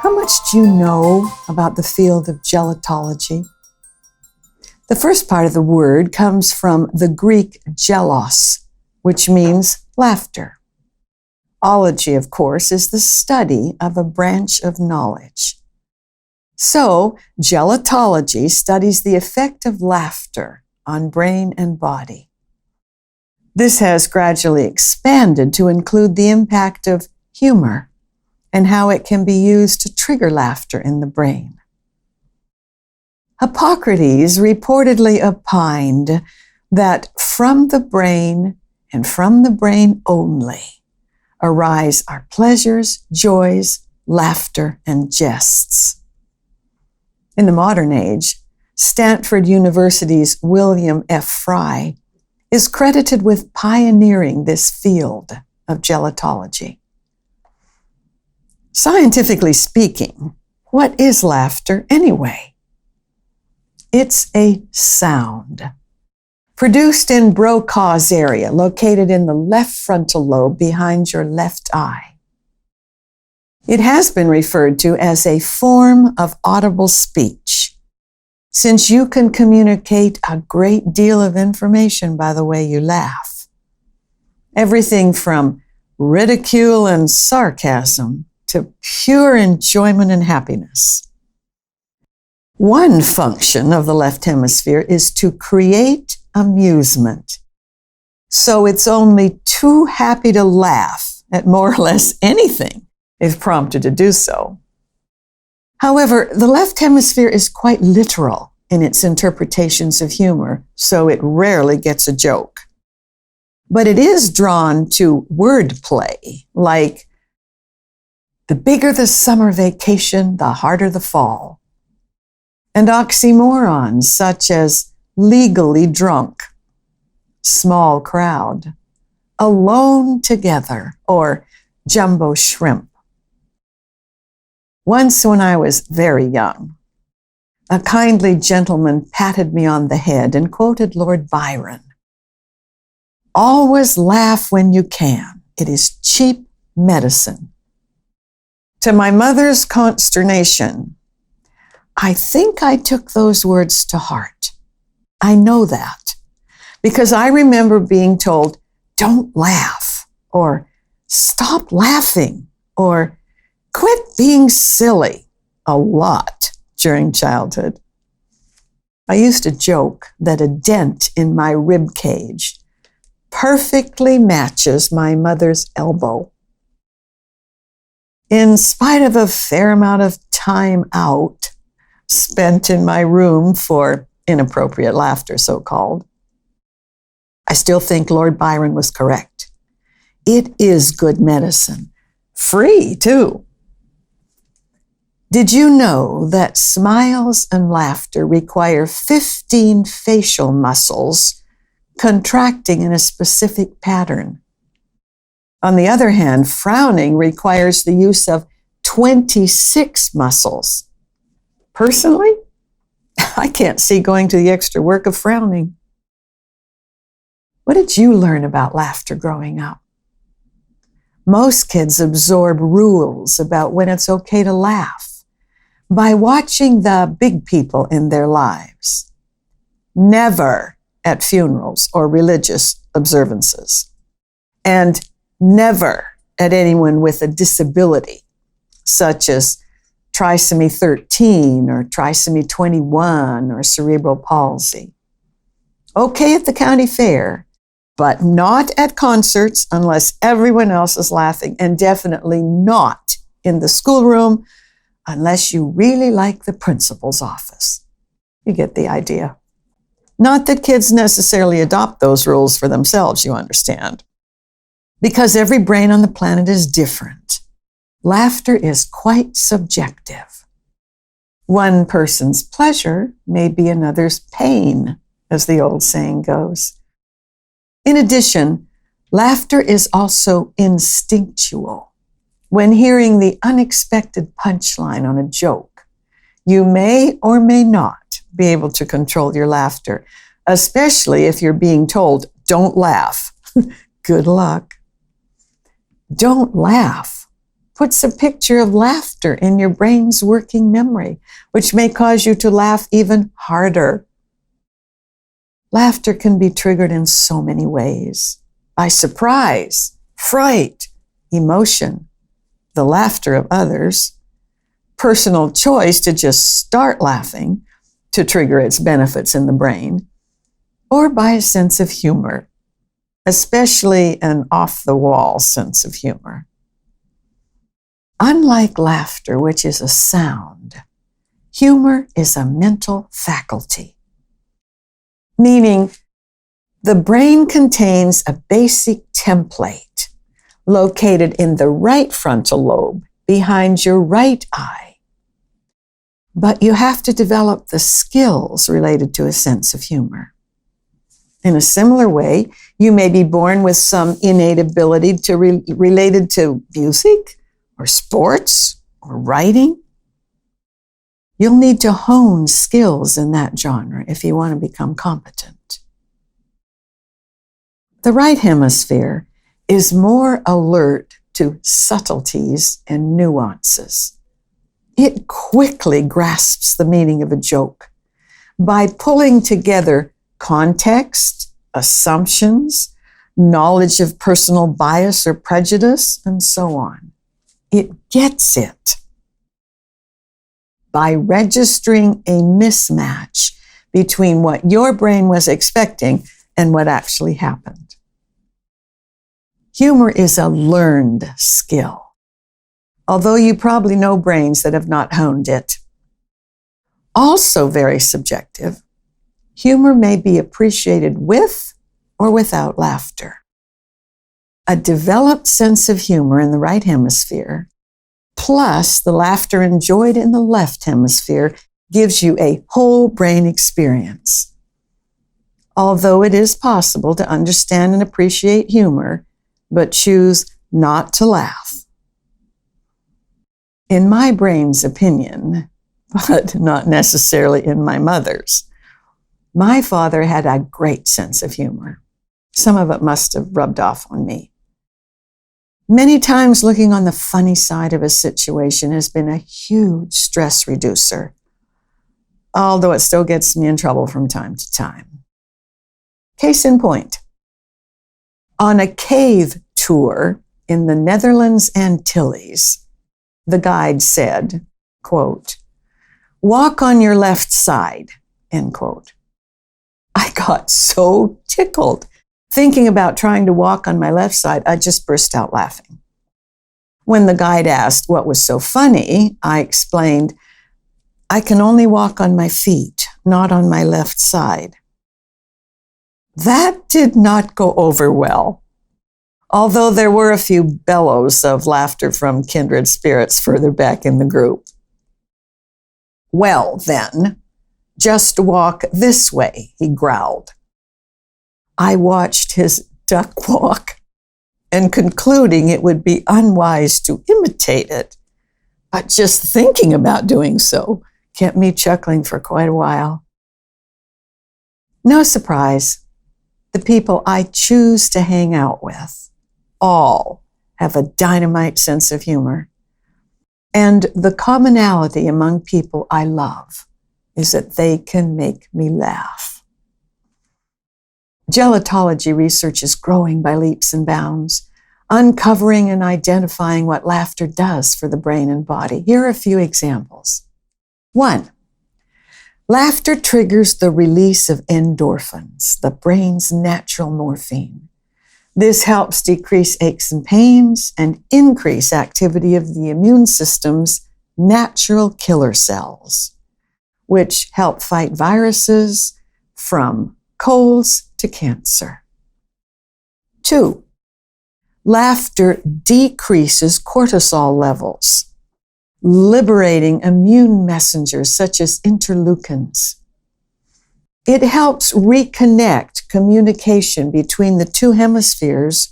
How much do you know about the field of gelotology? The first part of the word comes from the Greek gelos, which means laughter. Ology, of course, is the study of a branch of knowledge. So, gelotology studies the effect of laughter on brain and body. This has gradually expanded to include the impact of humor and how it can be used to trigger laughter in the brain. Hippocrates reportedly opined that from the brain and from the brain only arise our pleasures, joys, laughter, and jests. In the modern age, Stanford University's William F. Fry is credited with pioneering this field of gelotology. Scientifically speaking, what is laughter anyway? It's a sound produced in Brocau's area, located in the left frontal lobe behind your left eye. It has been referred to as a form of audible speech, since you can communicate a great deal of information by the way you laugh. Everything from ridicule and sarcasm to pure enjoyment and happiness. One function of the left hemisphere is to create amusement. So it's only too happy to laugh at more or less anything if prompted to do so. However, the left hemisphere is quite literal in its interpretations of humor, so it rarely gets a joke. But it is drawn to wordplay, like, the bigger the summer vacation, the harder the fall. And oxymorons such as legally drunk, small crowd, alone together, or jumbo shrimp. Once when I was very young, a kindly gentleman patted me on the head and quoted Lord Byron. "Always laugh when you can. It is cheap medicine." To my mother's consternation, I think I took those words to heart. I know that because I remember being told, "Don't laugh," or "Stop laughing," or "Quit being silly," a lot during childhood. I used to joke that a dent in my rib cage perfectly matches my mother's elbow. In spite of a fair amount of time out spent in my room for inappropriate laughter, so-called, I still think Lord Byron was correct. It is good medicine. Free, too. Did you know that smiles and laughter require 15 facial muscles contracting in a specific pattern? On the other hand, frowning requires the use of 26 muscles. Personally, I can't see going to the extra work of frowning. What did you learn about laughter growing up? Most kids absorb rules about when it's okay to laugh by watching the big people in their lives. Never at funerals or religious observances. And never at anyone with a disability, such as trisomy 13 or trisomy 21 or cerebral palsy. Okay at the county fair, but not at concerts unless everyone else is laughing, and definitely not in the schoolroom unless you really like the principal's office. You get the idea. Not that kids necessarily adopt those rules for themselves, you understand. Because every brain on the planet is different. Laughter is quite subjective. One person's pleasure may be another's pain, as the old saying goes. In addition, laughter is also instinctual. When hearing the unexpected punchline on a joke, you may or may not be able to control your laughter, especially if you're being told, "Don't laugh." Good luck. Don't laugh. puts a picture of laughter in your brain's working memory, which may cause you to laugh even harder. Laughter can be triggered in so many ways: by surprise, fright, emotion, the laughter of others, personal choice to just start laughing to trigger its benefits in the brain, or by a sense of humor, especially an off-the-wall sense of humor. Unlike laughter, which is a sound, humor is a mental faculty, meaning the brain contains a basic template located in the right frontal lobe behind your right eye. But you have to develop the skills related to a sense of humor. In a similar way, you may be born with some innate ability related to music or sports or writing. You'll need to hone skills in that genre if you want to become competent. The right hemisphere is more alert to subtleties and nuances. It quickly grasps the meaning of a joke by pulling together context, assumptions, knowledge of personal bias or prejudice, and so on. It gets it by registering a mismatch between what your brain was expecting and what actually happened. Humor is a learned skill, although you probably know brains that have not honed it. Also very subjective, humor may be appreciated with or without laughter. A developed sense of humor in the right hemisphere, plus the laughter enjoyed in the left hemisphere, gives you a whole brain experience. Although it is possible to understand and appreciate humor, but choose not to laugh. In my brain's opinion, but not necessarily in my mother's, my father had a great sense of humor. Some of it must have rubbed off on me. Many times looking on the funny side of a situation has been a huge stress reducer, although it still gets me in trouble from time to time. Case in point, on a cave tour in the Netherlands Antilles, the guide said, quote, "Walk on your left side," end quote. I got so tickled. Thinking about trying to walk on my left side, I just burst out laughing. When the guide asked what was so funny, I explained, "I can only walk on my feet, not on my left side." That did not go over well, although there were a few bellows of laughter from kindred spirits further back in the group. "Well, then, just walk this way," he growled. I watched his duck walk and concluding it would be unwise to imitate it, but just thinking about doing so kept me chuckling for quite a while. No surprise, the people I choose to hang out with all have a dynamite sense of humor. And the commonality among people I love is that they can make me laugh. Gelotology research is growing by leaps and bounds, uncovering and identifying what laughter does for the brain and body. Here are a few examples. 1, laughter triggers the release of endorphins, the brain's natural morphine. This helps decrease aches and pains and increase activity of the immune system's natural killer cells, which help fight viruses from colds to cancer. 2, laughter decreases cortisol levels, liberating immune messengers such as interleukins. It helps reconnect communication between the two hemispheres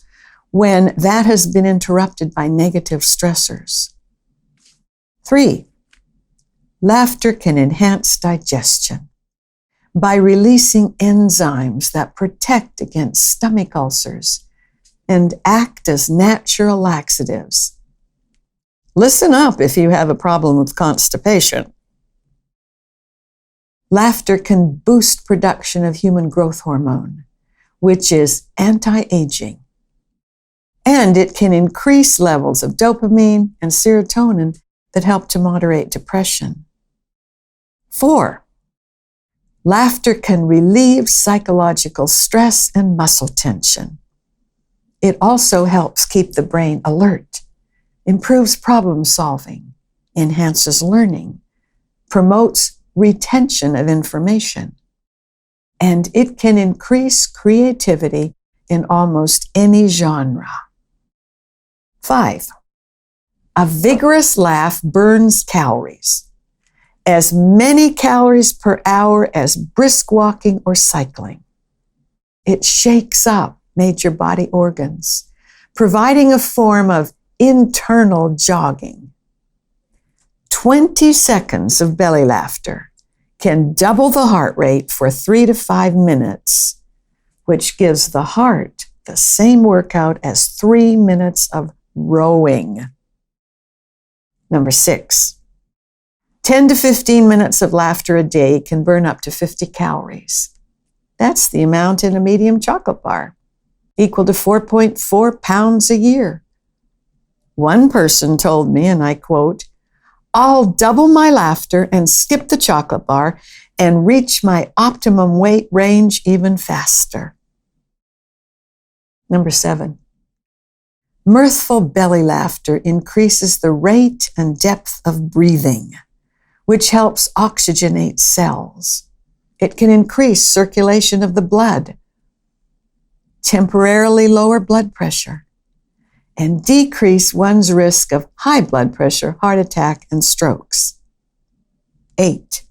when that has been interrupted by negative stressors. 3, laughter can enhance digestion by releasing enzymes that protect against stomach ulcers and act as natural laxatives. Listen up if you have a problem with constipation. Laughter can boost production of human growth hormone, which is anti-aging. And it can increase levels of dopamine and serotonin that help to moderate depression. 4, laughter can relieve psychological stress and muscle tension. It also helps keep the brain alert, improves problem solving, enhances learning, promotes retention of information, and it can increase creativity in almost any genre. 5, a vigorous laugh burns calories, as many calories per hour as brisk walking or cycling. It shakes up major body organs, providing a form of internal jogging. 20 seconds of belly laughter can double the heart rate for 3 to 5 minutes, which gives the heart the same workout as 3 minutes of rowing. Number 6, 10 to 15 minutes of laughter a day can burn up to 50 calories. That's the amount in a medium chocolate bar, equal to 4.4 pounds a year. One person told me, and I quote, "I'll double my laughter and skip the chocolate bar and reach my optimum weight range even faster." Number 7, mirthful belly laughter increases the rate and depth of breathing, which helps oxygenate cells. It can increase circulation of the blood, temporarily lower blood pressure, and decrease one's risk of high blood pressure, heart attack, and strokes. 8,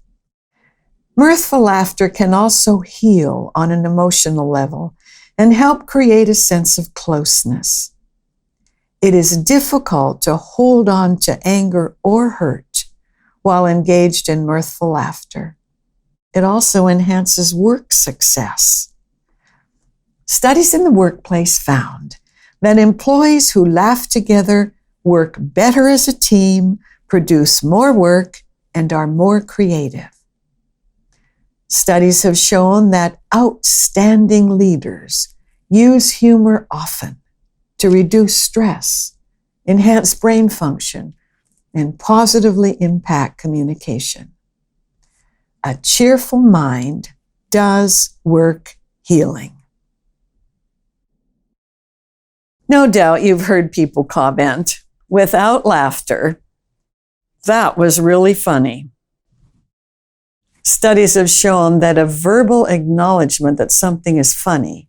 mirthful laughter can also heal on an emotional level and help create a sense of closeness. It is difficult to hold on to anger or hurt while engaged in mirthful laughter. It also enhances work success. Studies in the workplace found that employees who laugh together work better as a team, produce more work, and are more creative. Studies have shown that outstanding leaders use humor often to reduce stress, enhance brain function, and positively impact communication. A cheerful mind does work healing. No doubt you've heard people comment, without laughter, that was really funny. Studies have shown that a verbal acknowledgement that something is funny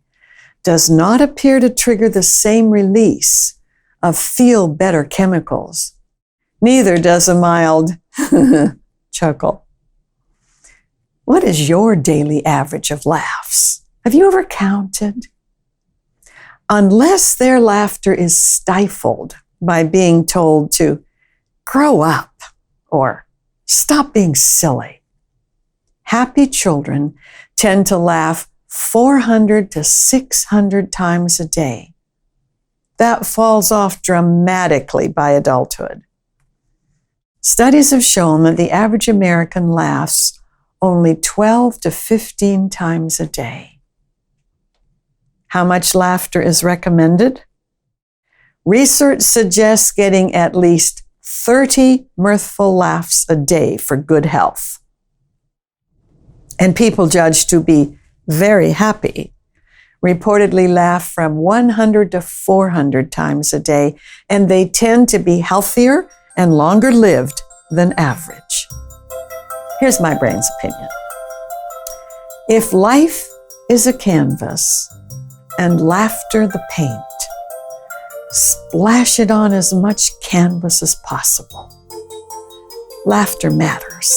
does not appear to trigger the same release of feel-better chemicals. Neither does a mild chuckle. What is your daily average of laughs? Have you ever counted? Unless their laughter is stifled by being told to grow up or stop being silly, happy children tend to laugh 400 to 600 times a day. That falls off dramatically by adulthood. Studies have shown that the average American laughs only 12 to 15 times a day. How much laughter is recommended? Research suggests getting at least 30 mirthful laughs a day for good health. And people judged to be very happy reportedly laugh from 100 to 400 times a day, and they tend to be healthier and longer lived than average. Here's my brain's opinion. If life is a canvas and laughter the paint, splash it on as much canvas as possible. Laughter matters.